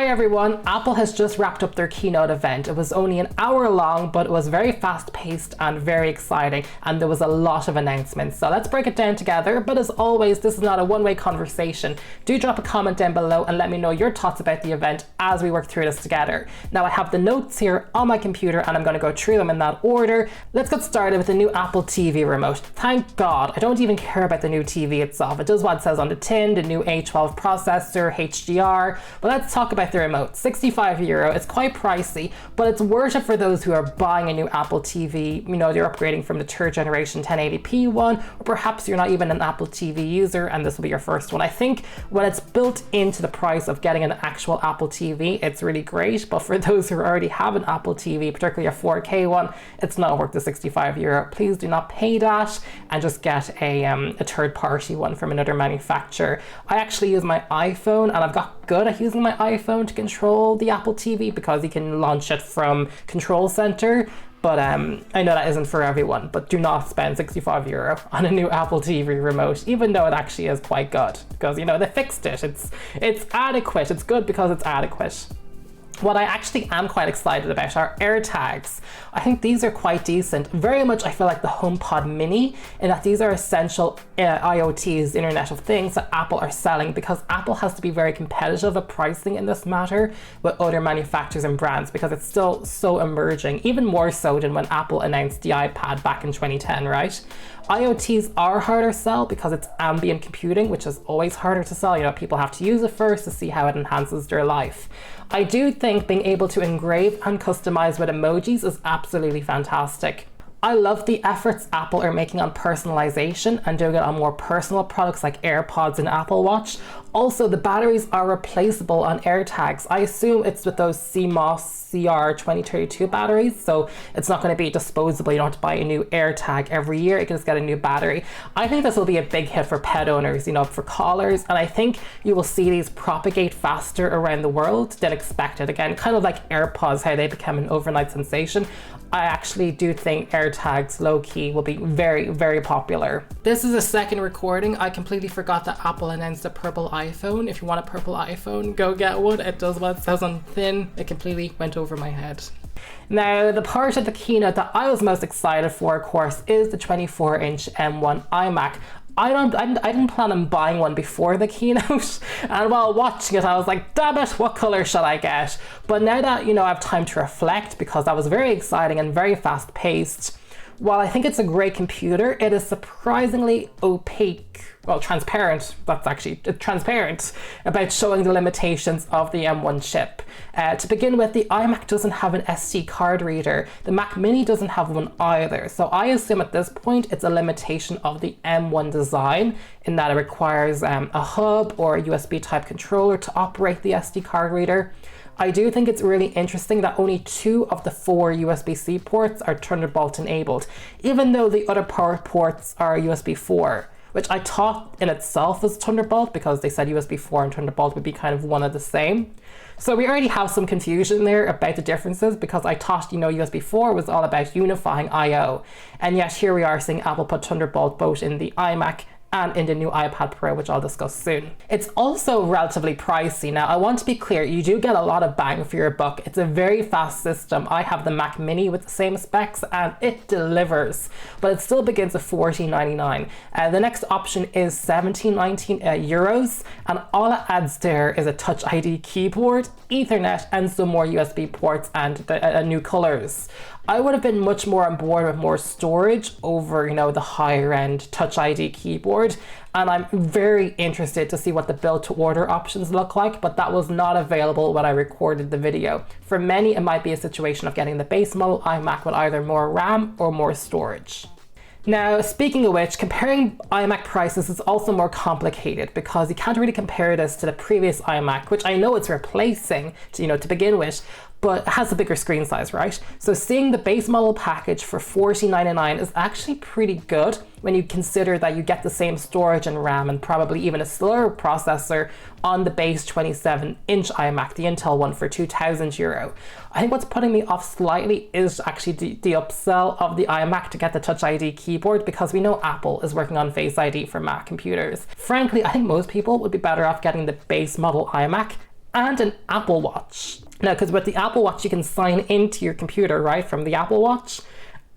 Hi everyone, Apple has just wrapped up their keynote event. It was only an hour long, but it was very fast paced and very exciting, and there was a lot of announcements. So let's break it down together, but as always, this is not a one-way conversation. Do drop a comment down below and let me know your thoughts about the event as we work through this together. Now I have the notes here on my computer and I'm going to go through them in that order. Let's get started with the new Apple TV remote. Thank God, I don't even care about the new TV itself. It does what it says on the tin, the new A12 processor, HDR, but let's talk about the remote. €65, it's quite pricey, but it's worth it for those who are buying a new Apple TV. You know, they're upgrading from the third generation 1080p one, or perhaps you're not even an Apple TV user and this will be your first one. I think when it's built into the price of getting an actual Apple TV, it's really great, but for those who already have an Apple TV, particularly a 4K one, it's not worth the €65. Please do not pay that and just get a third party one from another manufacturer. I actually use my iPhone and I've got good at using my iPhone to control the Apple TV because you can launch it from Control Center. But I know that isn't for everyone, but do not spend €65 on a new Apple TV remote, even though it actually is quite good because, you know, they fixed it. It's adequate. It's good because it's adequate. What I actually am quite excited about are AirTags. I think these are quite decent. Very much I feel like the HomePod Mini in that these are essential IoTs, Internet of Things, that Apple are selling because Apple has to be very competitive at pricing in this matter with other manufacturers and brands because it's still so emerging, even more so than when Apple announced the iPad back in 2010, right? IoTs are harder to sell because it's ambient computing, which is always harder to sell. You know, people have to use it first to see how it enhances their life. I do think being able to engrave and customize with emojis is absolutely fantastic. I love the efforts Apple are making on personalization and doing it on more personal products like AirPods and Apple Watch. Also, the batteries are replaceable on AirTags. I assume it's with those CMOS CR2032 batteries, so it's not going to be disposable. You don't have to buy a new AirTag every year. You can just get a new battery. I think this will be a big hit for pet owners, you know, for callers, and I think you will see these propagate faster around the world than expected. Again, kind of like AirPods, how they became an overnight sensation. I actually do think AirTags low-key will be very, very popular. This is a second recording. I completely forgot that Apple announced a purple iPhone. If you want a purple iPhone, go get one. It does what it says on the tin. It completely went over my head. Now, the part of the keynote that I was most excited for, of course, is the 24-inch M1 iMac. I didn't plan on buying one before the keynote, and while watching it I was like, damn it, what color shall I get? But now that, you know, I have time to reflect because that was very exciting and very fast paced, while I think it's a great computer, it is surprisingly opaque, well, transparent, that's actually transparent, about showing the limitations of the M1 chip. To begin with, the iMac doesn't have an SD card reader. The Mac Mini doesn't have one either. So I assume at this point it's a limitation of the M1 design in that it requires a hub or a USB type controller to operate the SD card reader. I do think it's really interesting that only 2 of the 4 USB-C ports are Thunderbolt enabled, even though the other power ports are USB 4, which I thought in itself was Thunderbolt because they said USB 4 and Thunderbolt would be kind of one of the same. So we already have some confusion there about the differences because I thought, you know, USB 4 was all about unifying I/O, and yet here we are seeing Apple put Thunderbolt both in the iMac and in the new iPad Pro, which I'll discuss soon. It's also relatively pricey. Now, I want to be clear, you do get a lot of bang for your buck. It's a very fast system. I have the Mac Mini with the same specs and it delivers, but it still begins at €14.99. The next option is €17.19, and all it adds there is a Touch ID keyboard, Ethernet, and some more USB ports and new colors. I would have been much more on board with more storage over, you know, the higher end Touch ID keyboard, and I'm very interested to see what the build to order options look like, but that was not available when I recorded the video. For many, it might be a situation of getting the base model iMac with either more RAM or more storage. Now, speaking of which, comparing iMac prices is also more complicated because you can't really compare this to the previous iMac, which I know it's replacing, to begin with, but it has a bigger screen size, right? So seeing the base model package for $14.99 is actually pretty good when you consider that you get the same storage and RAM and probably even a slower processor on the base 27-inch iMac, the Intel one, for €2,000. I think what's putting me off slightly is actually the upsell of the iMac to get the Touch ID keyboard, because we know Apple is working on Face ID for Mac computers. Frankly, I think most people would be better off getting the base model iMac and an Apple Watch. Now, because with the Apple Watch, you can sign into your computer, right, from the Apple Watch.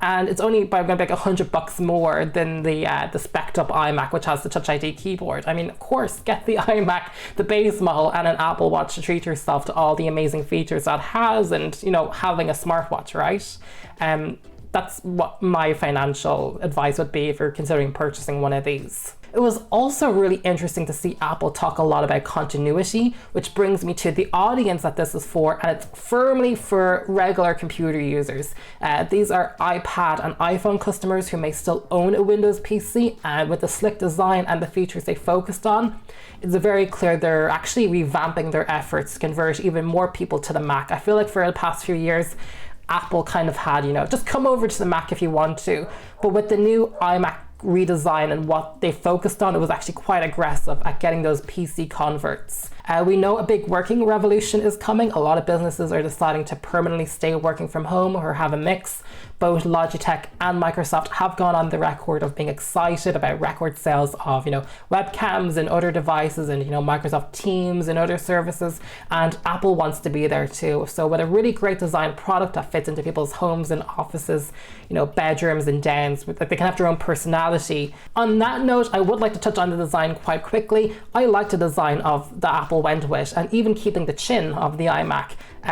And it's only going to be like $100 more than the spec'd up iMac, which has the Touch ID keyboard. I mean, of course, get the iMac, the base model, and an Apple Watch to treat yourself to all the amazing features that has, and, you know, having a smartwatch, right? That's what my financial advice would be if you're considering purchasing one of these. It was also really interesting to see Apple talk a lot about continuity, which brings me to the audience that this is for, and it's firmly for regular computer users. These are iPad and iPhone customers who may still own a Windows PC, and with the slick design and the features they focused on, it's very clear they're actually revamping their efforts to convert even more people to the Mac. I feel like for the past few years, Apple kind of had, you know, just come over to the Mac if you want to. But with the new iMac redesign and what they focused on, it was actually quite aggressive at getting those PC converts. We know a big working revolution is coming. A lot of businesses are deciding to permanently stay working from home or have a mix. Both Logitech and Microsoft have gone on the record of being excited about record sales of, you know, webcams and other devices, and, you know, Microsoft Teams and other services, and Apple wants to be there too. So with a really great design product that fits into people's homes and offices, you know, bedrooms and dens, they can have their own personality. On that note, I would like to touch on the design quite quickly. I like the design of the Apple went with, and even keeping the chin of the iMac.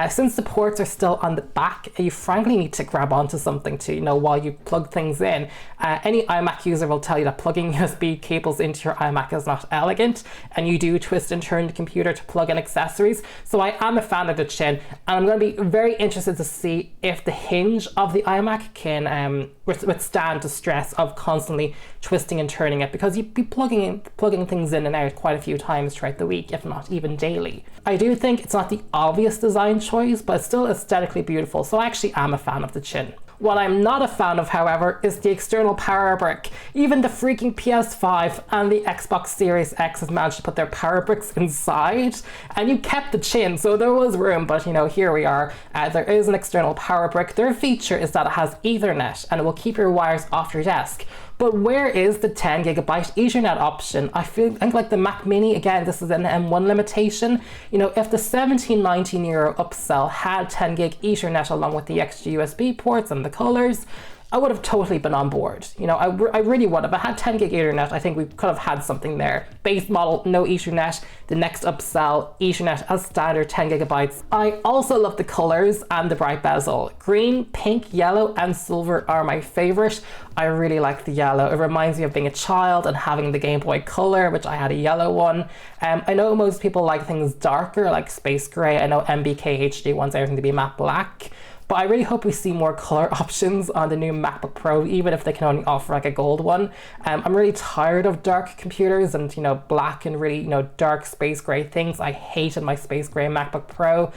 Since the ports are still on the back, you frankly need to grab onto something to, you know, while you plug things in. Any iMac user will tell you that plugging USB cables into your iMac is not elegant, and you do twist and turn the computer to plug in accessories. So I am a fan of the chin, and I'm going to be very interested to see if the hinge of the iMac can withstand the stress of constantly twisting and turning it, because you'd be plugging things in and out quite a few times throughout the week, if not even daily. I do think it's not the obvious design choice, but it's still aesthetically beautiful, so I actually am a fan of the chin. What I'm not a fan of, however, is the external power brick. Even the freaking PS5 and the Xbox Series X has managed to put their power bricks inside, and you kept the chin, so there was room, but, you know, here we are. There is an external power brick. Their feature is that it has Ethernet, and it will keep your wires off your desk. But where is the 10 gigabyte Ethernet option? I think like the Mac Mini, again, this is an M1 limitation. You know, if the €17.19 upsell had 10 gig Ethernet along with the extra USB ports and the colors, I would have totally been on board. You know, I really would have. If I had 10 gig Ethernet, I think we could have had something there. Base model, no Ethernet. The next upsell, Ethernet as standard, 10 gigabytes. I also love the colors and the bright bezel. Green, pink, yellow, and silver are my favorite. I really like the yellow. It reminds me of being a child and having the Game Boy Color, which I had a yellow one. I know most people like things darker, like space gray. I know MBK HD wants everything to be matte black. But I really hope we see more color options on the new MacBook Pro, even if they can only offer like a gold one. I'm really tired of dark computers and, you know, black and really, you know, dark space gray things. I hated my space gray MacBook Pro.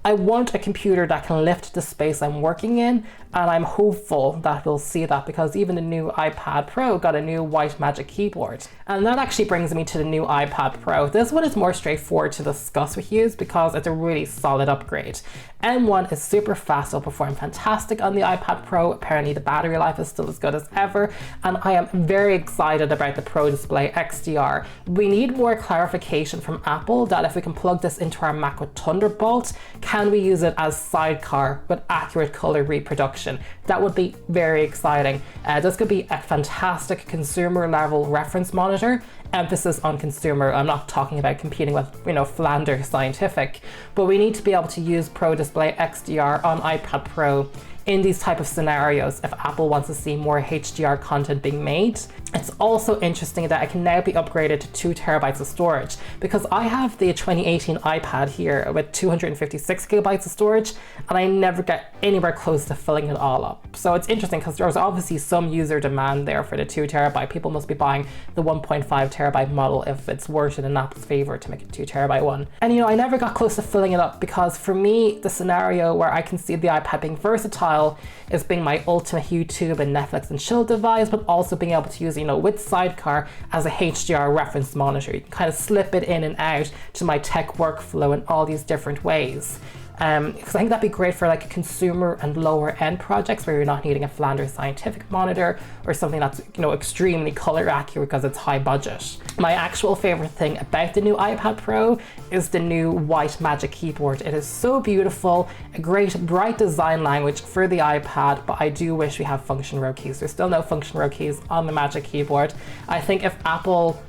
I want a computer that can lift the space I'm working in, and I'm hopeful that we'll see that, because even the new iPad Pro got a new white magic keyboard. And that actually brings me to the new iPad Pro. This one is more straightforward to discuss with you because it's a really solid upgrade. M1 is super fast, it'll perform fantastic on the iPad Pro. Apparently the battery life is still as good as ever, and I am very excited about the Pro Display XDR. We need more clarification from Apple that if we can plug this into our Mac with Thunderbolt, can we use it as sidecar with accurate color reproduction? That would be very exciting. This could be a fantastic consumer level reference monitor. Emphasis on consumer. I'm not talking about competing with, you know, Flanders Scientific, but we need to be able to use Pro Display XDR on iPad Pro in these type of scenarios if Apple wants to see more HDR content being made. It's also interesting that it can now be upgraded to 2 terabytes of storage, because I have the 2018 iPad here with 256 gigabytes of storage, and I never get anywhere close to filling it all up. So it's interesting because there's obviously some user demand there for the 2 terabyte. People must be buying the 1.5 terabyte model if it's worth it in Apple's favor to make it 2 terabyte one. And, you know, I never got close to filling it up, because for me, the scenario where I can see the iPad being versatile is being my ultimate YouTube and Netflix and chill device, but also being able to use, you know, with Sidecar as a HDR reference monitor. You can kind of slip it in and out to my tech workflow in all these different ways. because I think that'd be great for like consumer and lower end projects where you're not needing a Flanders Scientific monitor or something that's, you know, extremely color accurate because it's high budget. My actual favorite thing about the new iPad Pro is the new white Magic Keyboard. It is so beautiful, a great bright design language for the iPad, but I do wish we have function row keys. There's still no function row keys on the Magic Keyboard. I think if Apple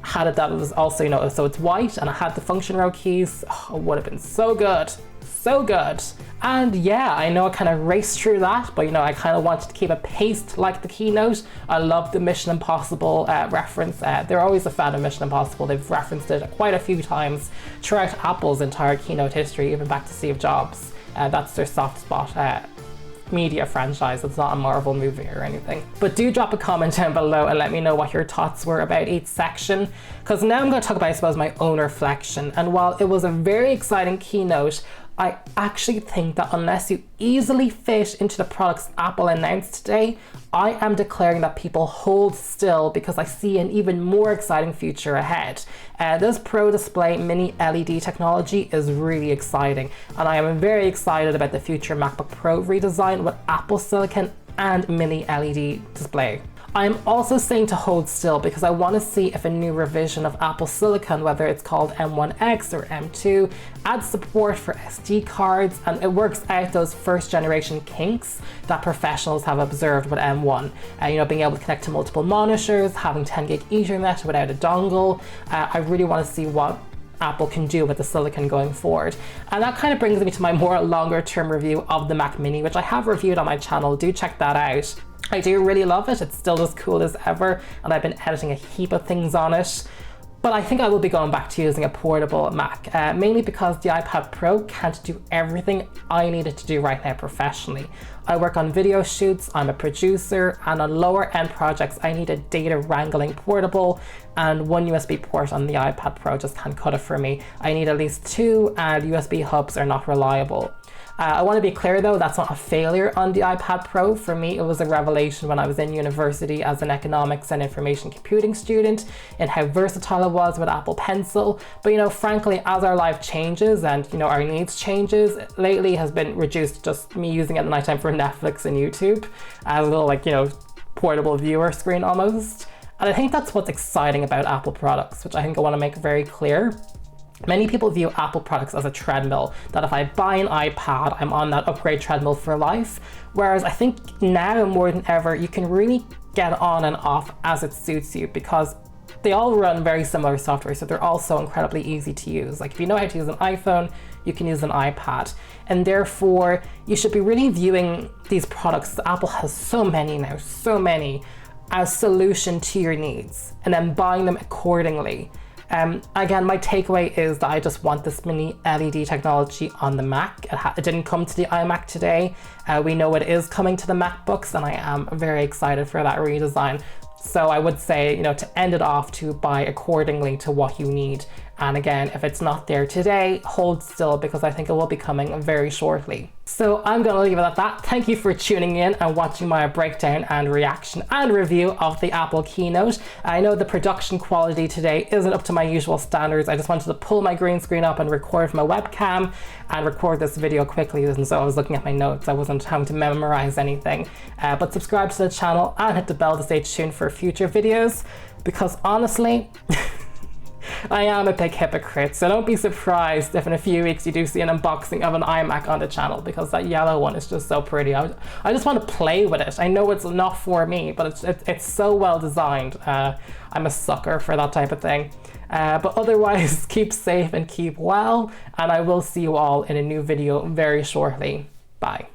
had it that was also, you know, so it's white and it had the function row keys, oh, it would have been so good. So good. And yeah, I know I kind of raced through that, but you know, I kind of wanted to keep it paced like the keynote. I love the Mission Impossible reference. They're always a fan of Mission Impossible. They've referenced it quite a few times throughout Apple's entire keynote history, even back to Steve Jobs. That's their soft spot media franchise. It's not a Marvel movie or anything. But do drop a comment down below and let me know what your thoughts were about each section, because now I'm going to talk about, I suppose, my own reflection. And while it was a very exciting keynote, I actually think that unless you easily fit into the products Apple announced today, I am declaring that people hold still because I see an even more exciting future ahead. This Pro Display mini LED technology is really exciting, and I am very excited about the future MacBook Pro redesign with Apple Silicon and mini LED display. I'm also saying to hold still because I want to see if a new revision of Apple Silicon, whether it's called M1X or M2, adds support for SD cards and it works out those first generation kinks that professionals have observed with M1. You know, being able to connect to multiple monitors, having 10 gig Ethernet without a dongle. I really want to see what Apple can do with the Silicon going forward. And that kind of brings me to my more longer term review of the Mac Mini, which I have reviewed on my channel. Do check that out. I do really love it. It's still as cool as ever, and I've been editing a heap of things on it. But I think I will be going back to using a portable Mac, mainly because the iPad Pro can't do everything I need it to do right now professionally. I work on video shoots, I'm a producer, and on lower end projects I need a data wrangling portable, and one USB port on the iPad Pro just can't cut it for me. I need at least two, and USB hubs are not reliable. I want to be clear though, that's not a failure on the iPad Pro. For me, it was a revelation when I was in university as an economics and information computing student in how versatile it was with Apple Pencil. But you know, frankly, as our life changes and you know, our needs changes, lately has been reduced to just me using it at nighttime for Netflix and YouTube as a little, like, you know, portable viewer screen almost. And I think that's what's exciting about Apple products, which I think I want to make very clear. Many people view Apple products as a treadmill, that if I buy an iPad, I'm on that upgrade treadmill for life. Whereas I think now more than ever, you can really get on and off as it suits you because they all run very similar software, so they're all so incredibly easy to use. Like if you know how to use an iPhone, you can use an iPad. And therefore, you should be really viewing these products, Apple has so many now, so many, as solution to your needs, and then buying them accordingly. Again, my takeaway is that I just want this mini LED technology on the Mac. It didn't come to the iMac today. We know it is coming to the MacBooks, and I am very excited for that redesign. So I would say, you know, to end it off, to buy accordingly to what you need. And again, if it's not there today, hold still because I think it will be coming very shortly. So I'm going to leave it at that. Thank you for tuning in and watching my breakdown and reaction and review of the Apple keynote. I know the production quality today isn't up to my usual standards. I just wanted to pull my green screen up and record from my webcam and record this video quickly. And so I was looking at my notes. I wasn't having to memorize anything. But subscribe to the channel and hit the bell to stay tuned for future videos because honestly, I am a big hypocrite, so don't be surprised if in a few weeks you do see an unboxing of an iMac on the channel because that yellow one is just so pretty. I just want to play with it. I know it's not for me, but it's so well designed. I'm a sucker for that type of thing. But otherwise, keep safe and keep well, and I will see you all in a new video very shortly. Bye.